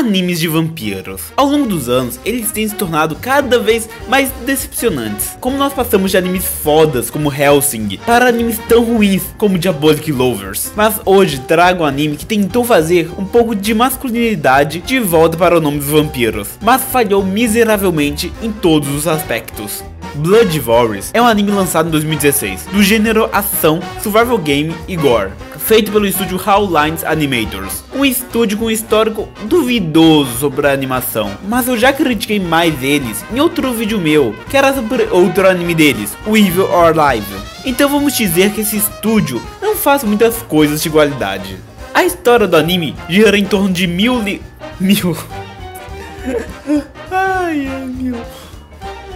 Animes de vampiros. Ao longo dos anos, eles têm se tornado cada vez mais decepcionantes. Como nós passamos de animes fodas como Hellsing para animes tão ruins como Diabolic Lovers. Mas hoje trago um anime que tentou fazer um pouco de masculinidade de volta para o nome dos vampiros, mas falhou miseravelmente em todos os aspectos. Blood Warriors é um anime lançado em 2016, do gênero ação, survival game e gore, feito pelo estúdio Howlines Animators, um estúdio com um histórico duvidoso sobre a animação, mas eu já critiquei mais eles em outro vídeo meu, que era sobre outro anime deles, o Evil or Alive. Então vamos dizer que esse estúdio não faz muitas coisas de qualidade. A história do anime gira em torno de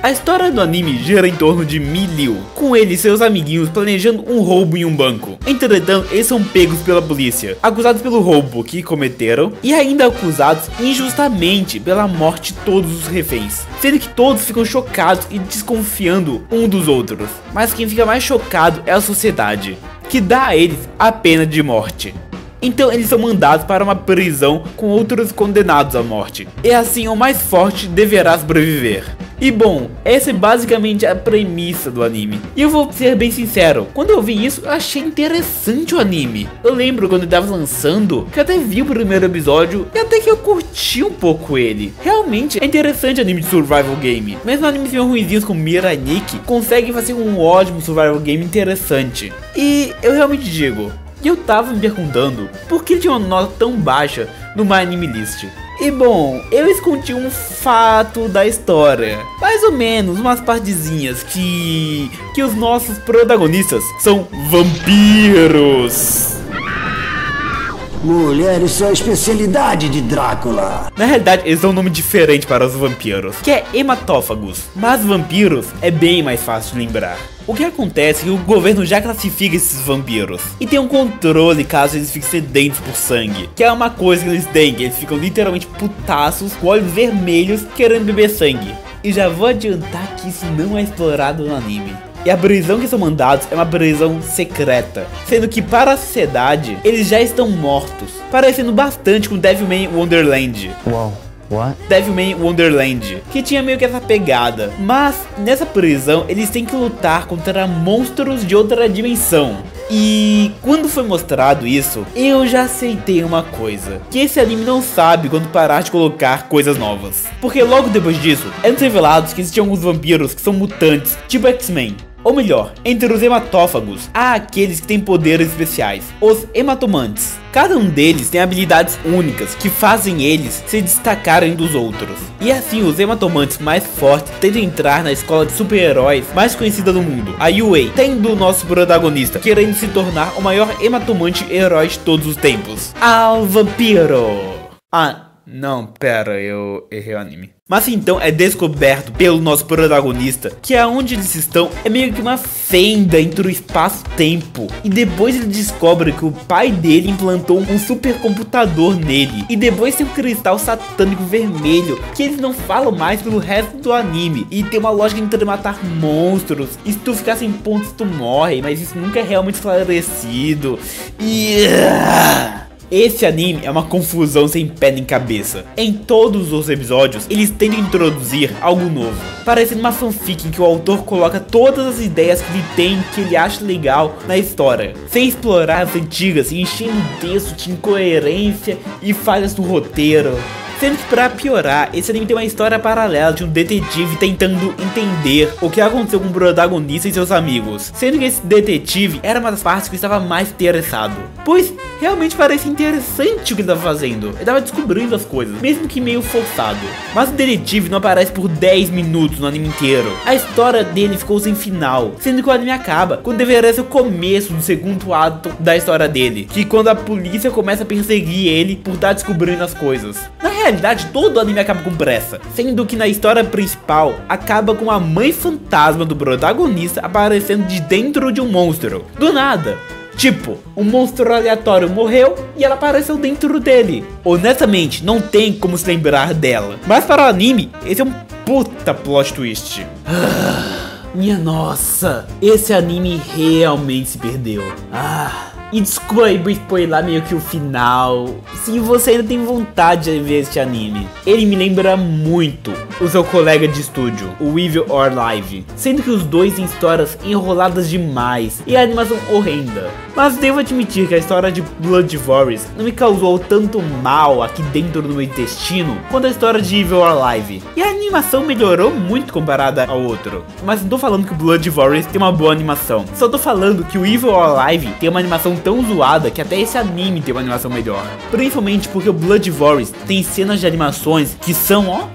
A história do anime gira em torno de Miliu, com ele e seus amiguinhos planejando um roubo em um banco. Entretanto, eles são pegos pela polícia, acusados pelo roubo que cometeram e ainda acusados injustamente pela morte de todos os reféns, sendo que todos ficam chocados e desconfiando um dos outros. Mas quem fica mais chocado é a sociedade, que dá a eles a pena de morte. Então eles são mandados para uma prisão com outros condenados à morte, e assim o mais forte deverá sobreviver. E bom, essa é basicamente a premissa do anime. E eu vou ser bem sincero, quando eu vi isso, eu achei interessante o anime. Eu lembro quando ele estava lançando, que eu até vi o primeiro episódio e até que eu curti um pouco ele. Realmente é interessante anime de survival game. Mesmo animes ruinzinhos como Mirai Nikki conseguem fazer um ótimo survival game interessante. E eu realmente digo, eu tava me perguntando por que tinha uma nota tão baixa no My Anime List. E bom, eu escondi um fato da história, mais ou menos umas partezinhas que os nossos protagonistas são vampiros. Mulheres são a especialidade de Drácula. Na realidade, eles dão um nome diferente para os vampiros, que é hematófagos, mas vampiros é bem mais fácil de lembrar. O que acontece é que o governo já classifica esses vampiros e tem um controle caso eles fiquem sedentos por sangue, que é uma coisa que eles têm, que eles ficam literalmente putaços, com olhos vermelhos, querendo beber sangue. E já vou adiantar que isso não é explorado no anime. E a prisão que são mandados é uma prisão secreta, sendo que para a sociedade eles já estão mortos, parecendo bastante com Devilman Wonderland. Uau. What? Devilman Wonderland, que tinha meio que essa pegada. Mas nessa prisão eles têm que lutar contra monstros de outra dimensão. E quando foi mostrado isso, eu já aceitei uma coisa, que esse anime não sabe quando parar de colocar coisas novas. Porque logo depois disso, é revelado que existiam alguns vampiros que são mutantes, tipo X-Men. Ou melhor, entre os hematófagos, há aqueles que têm poderes especiais, os hematomantes. Cada um deles tem habilidades únicas que fazem eles se destacarem dos outros. E assim os hematomantes mais fortes tentam entrar na escola de super-heróis mais conhecida do mundo, a UA, tendo o nosso protagonista querendo se tornar o maior hematomante herói de todos os tempos, Al Vampiro. Não, pera, eu errei o anime. Mas então é descoberto pelo nosso protagonista que aonde eles estão é meio que uma fenda entre o espaço-tempo. E depois ele descobre que o pai dele implantou um supercomputador nele. E depois tem um cristal satânico vermelho que eles não falam mais pelo resto do anime. E tem uma lógica entre matar monstros. E se tu ficar sem pontos tu morre, mas isso nunca é realmente esclarecido. Esse anime é uma confusão sem pé nem cabeça. Em todos os episódios, eles tentam introduzir algo novo, parecendo uma fanfic em que o autor coloca todas as ideias que ele tem, que ele acha legal na história, sem explorar as antigas e enchendo o texto de incoerência e falhas no roteiro. Sendo que pra piorar, esse anime tem uma história paralela de um detetive tentando entender o que aconteceu com o protagonista e seus amigos. Sendo que esse detetive era uma das partes que eu estava mais interessado, pois realmente parecia interessante o que ele estava fazendo. Ele estava descobrindo as coisas, mesmo que meio forçado. Mas o detetive não aparece por 10 minutos no anime inteiro. A história dele ficou sem final, sendo que o anime acaba quando deveria ser o começo do segundo ato da história dele, que quando a polícia começa a perseguir ele por estar descobrindo as coisas. Na realidade, todo o anime acaba com pressa, sendo que na história principal acaba com a mãe fantasma do protagonista aparecendo de dentro de um monstro, do nada. Tipo, um monstro aleatório morreu e ela apareceu dentro dele. Honestamente, não tem como se lembrar dela, mas para o anime, esse é um puta plot twist. Minha nossa, esse anime realmente se perdeu. E desculpa aí por spoiler meio que o final, se você ainda tem vontade de ver este anime. Ele me lembra muito o seu colega de estúdio, o Evil or Live, sendo que os dois têm histórias enroladas demais e a animação horrenda. Mas devo admitir que a história de Bloodivores não me causou tanto mal aqui dentro do meu intestino quanto a história de Evil or Live. E a animação melhorou muito comparada ao outro. Mas não tô falando que o Bloodivores tem uma boa animação, só tô falando que o Evil or Live tem uma animação tão zoada que até esse anime tem uma animação melhor. Principalmente porque o Bloodivores tem cenas de animações que são, ó,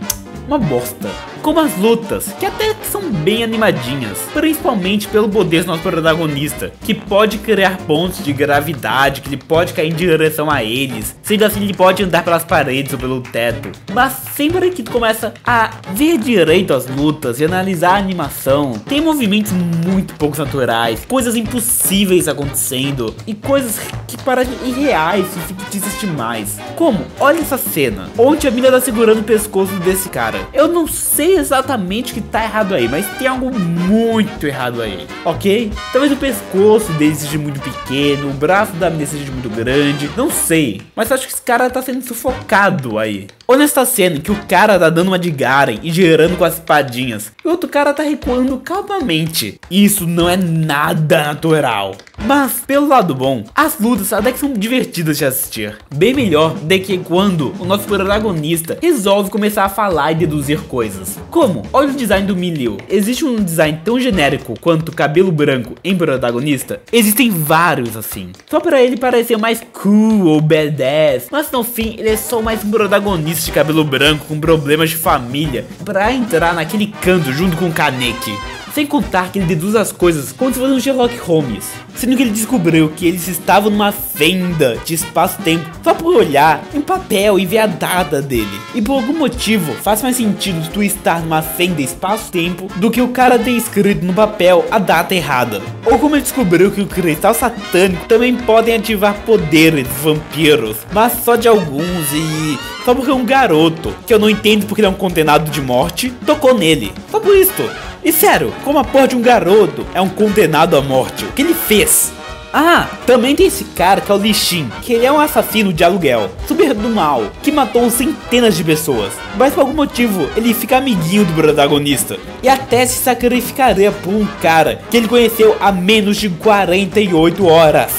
uma bosta. Como as lutas, que até são bem animadinhas, principalmente pelo poder do nosso protagonista, que pode criar pontos de gravidade, que ele pode cair em direção a eles, sendo assim ele pode andar pelas paredes ou pelo teto. Mas sempre que tu começa a ver direito as lutas e analisar a animação, tem movimentos muito poucos naturais, coisas impossíveis acontecendo e coisas que parecem irreais e fictícias demais. Como? Olha essa cena, onde a mina tá segurando o pescoço desse cara. Eu não sei exatamente o que tá errado aí, mas tem algo muito errado aí, ok? Talvez o pescoço dele seja muito pequeno, o braço da menina seja muito grande, não sei, mas acho que esse cara tá sendo sufocado aí. Ou nesta cena que o cara tá dando uma de Garen e girando com as espadinhas, e o outro cara tá recuando calmamente. Isso não é nada natural. Mas, pelo lado bom, as lutas até que são divertidas de assistir. Bem melhor do que quando o nosso protagonista resolve começar a falar e deduzir coisas. Como? Olha o design do Milieu. Existe um design tão genérico quanto cabelo branco em protagonista? Existem vários assim. Só pra ele parecer mais cool ou badass. Mas no fim, ele é só mais um protagonista de cabelo branco com problemas de família pra entrar naquele canto junto com o Kaneki. Sem contar que ele deduz as coisas como se fosse um Sherlock Holmes, sendo que ele descobriu que eles estavam numa fenda de espaço-tempo só por olhar em um papel e ver a data dele. E por algum motivo faz mais sentido tu estar numa fenda espaço-tempo do que o cara ter escrito no papel a data errada. Ou como ele descobriu que o cristal satânico também podem ativar poderes vampiros, mas só de alguns e só porque um garoto, que eu não entendo porque ele é um condenado de morte, tocou nele. Só por isso. E sério, como a porra de um garoto é um condenado à morte? O que ele fez? Ah, também tem esse cara que é o Li Xin, que ele é um assassino de aluguel, super do mal, que matou centenas de pessoas. Mas por algum motivo, ele fica amiguinho do protagonista. E até se sacrificaria por um cara que ele conheceu há menos de 48 horas.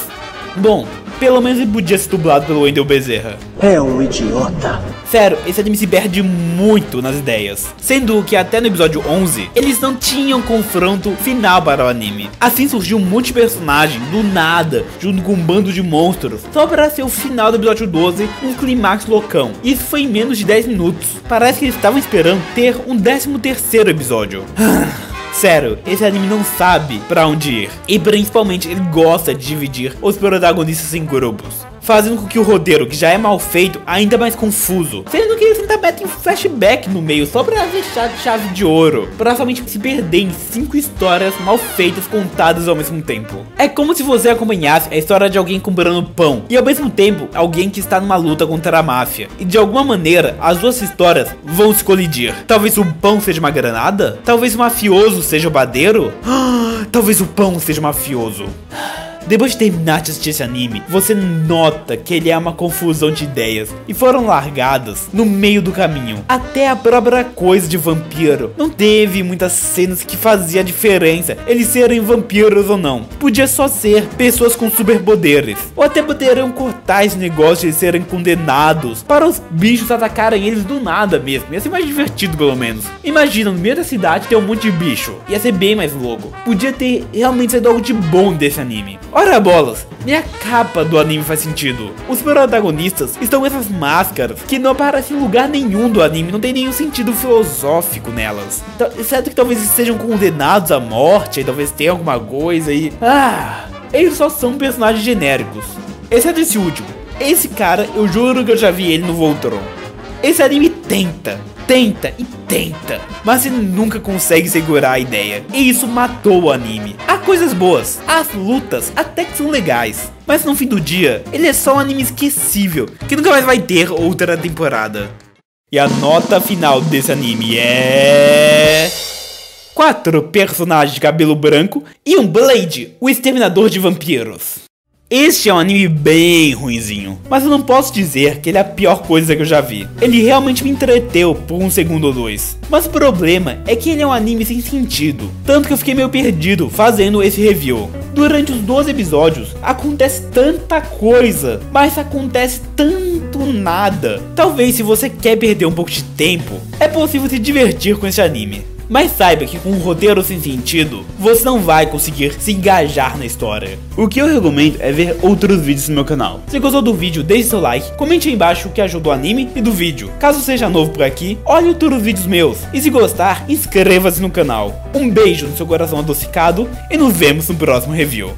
Bom, pelo menos ele podia ser dublado pelo Wendell Bezerra. É um idiota. Sério, esse anime se perde muito nas ideias, sendo que até no episódio 11, eles não tinham confronto final para o anime. Assim surgiu um monte de personagem do nada, junto com um bando de monstros, só para ser o final do episódio 12, um clímax loucão. Isso foi em menos de 10 minutos. Parece que eles estavam esperando ter um 13º episódio. Sério, esse anime não sabe pra onde ir. E principalmente ele gosta de dividir os protagonistas em grupos, fazendo com que o roteiro, que já é mal feito, ainda mais confuso. Sendo que eles ainda metem flashback no meio só pra deixar de chave de ouro, pra somente se perder em 5 histórias mal feitas contadas ao mesmo tempo. É como se você acompanhasse a história de alguém comprando pão e ao mesmo tempo alguém que está numa luta contra a máfia. E de alguma maneira as duas histórias vão se colidir. Talvez o pão seja uma granada? Talvez o mafioso seja o padeiro? Talvez o pão seja mafioso. Depois de terminar de assistir esse anime, você nota que ele é uma confusão de ideias e foram largadas no meio do caminho. Até a própria coisa de vampiro não teve muitas cenas que fazia diferença eles serem vampiros ou não. Podia só ser pessoas com superpoderes, ou até poderiam cortar esse negócio de serem condenados para os bichos atacarem eles do nada mesmo. Ia ser mais divertido pelo menos. Imagina, no meio da cidade ter um monte de bicho, ia ser bem mais louco. Podia ter realmente saído algo de bom desse anime. Ora bolas, nem a capa do anime faz sentido. Os protagonistas estão com essas máscaras que não aparecem em lugar nenhum do anime, não tem nenhum sentido filosófico nelas. Certo que talvez sejam condenados à morte, aí talvez tenha alguma coisa aí. Eles só são personagens genéricos. Exceto esse último. Esse cara, eu juro que eu já vi ele no Voltron. Esse anime tenta, mas ele nunca consegue segurar a ideia. E isso matou o anime. Há coisas boas, as lutas até que são legais, mas no fim do dia, ele é só um anime esquecível, que nunca mais vai ter outra temporada. E a nota final desse anime é... 4 personagens de cabelo branco e um Blade, o exterminador de vampiros. Este é um anime bem ruinzinho, mas eu não posso dizer que ele é a pior coisa que eu já vi. Ele realmente me entreteu por um segundo ou dois, mas o problema é que ele é um anime sem sentido, tanto que eu fiquei meio perdido fazendo esse review. Durante os 12 episódios acontece tanta coisa, mas acontece tanto nada. Talvez se você quer perder um pouco de tempo, é possível se divertir com esse anime. Mas saiba que com um roteiro sem sentido, você não vai conseguir se engajar na história. O que eu recomendo é ver outros vídeos no meu canal. Se gostou do vídeo, deixe seu like, comente aí embaixo o que achou do anime e do vídeo. Caso seja novo por aqui, olhe outros vídeos meus. E se gostar, inscreva-se no canal. Um beijo no seu coração adocicado e nos vemos no próximo review.